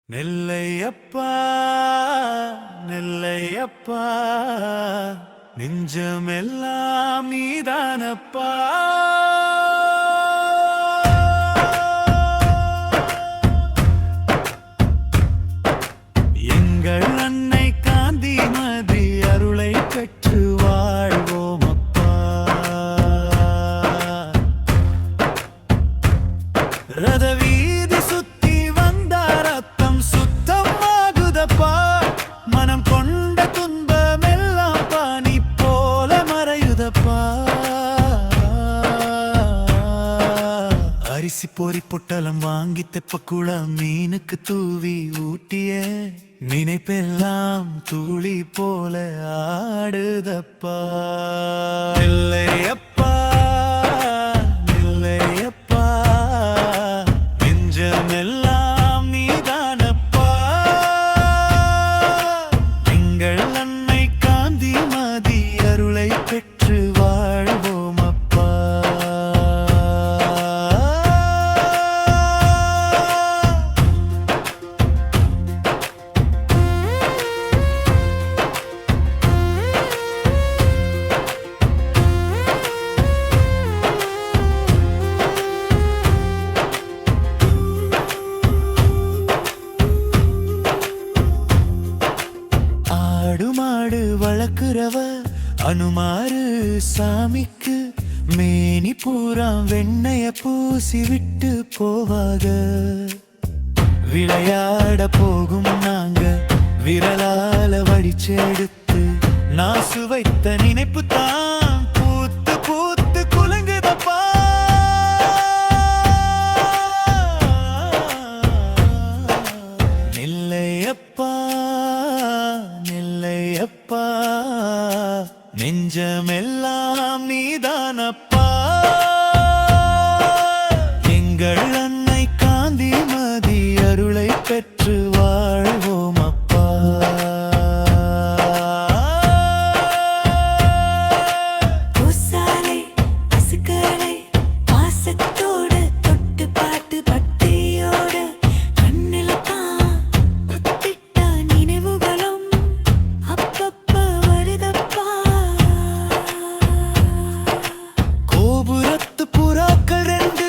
நெல்லையப்பா நெல்லையப்பா நெஞ்சமெல்லாம் நீதானப்பா. எங்கள் அன்னை காந்திமதி அருளை பெற்று வாழ்வோம் அப்பா. ரதவீதி சுத்தி வந்தார் ரத்தம் சுத்தம் ஆகுதப்பா. மனம் கொண்ட துன்பமெல்லாம் பானி போல மறையுதப்பா. அரிசி பொறி பொட்டலம் வாங்கி தெப்பக்குள மீனுக்கு தூவி ஊட்டிய நினைப்பெல்லாம் தூளி போல ஆடுதப்பா. நெல்லையப்பா நெல்லையப்பா நெஞ்சமெல்லாம் நீதானப்பா. எங்கள் அன்னை காந்திமதி அருளை பெற்று வாழ்வோம் அப்பா. ஆடு வளர்க்கிறவ அனுமாரு சாமிக்கு மேனி பூரா வெண்ணைய பூசி விட்டு போவாக. விளையாட போகும் நாங்க விரலால வடிச்செடுத்து நாசு வைத்த நினைப்பு தான் பூத்து பூத்து குலுங்குதப்பா. நெல்லையப்பா நெல்லையப்பா நெஞ்சமெல்லாம் நீதானப்பா. எங்கள் அன்னை காந்திமதி அருளை பெற்று வாழ்வோம் அப்பா. பூசாலை பசுக்களை பாசத்தோடு தொட்டு பாட்டு பட்டியோடு கண்ணில தான் குத்திட்ட நினைவுகளும் அப்பப்ப வருதப்பா. கோபுரத்து புறாக்கள் ரெண்டு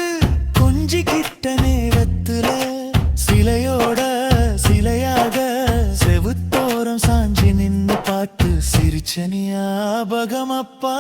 கொஞ்சிக்கிட்ட நேரத்துல சிலையோட சிலையாக செவுத்தோரம் சாஞ்சி நின்னு பார்த்து சிரிச்ச ஞாபகம் அப்பா.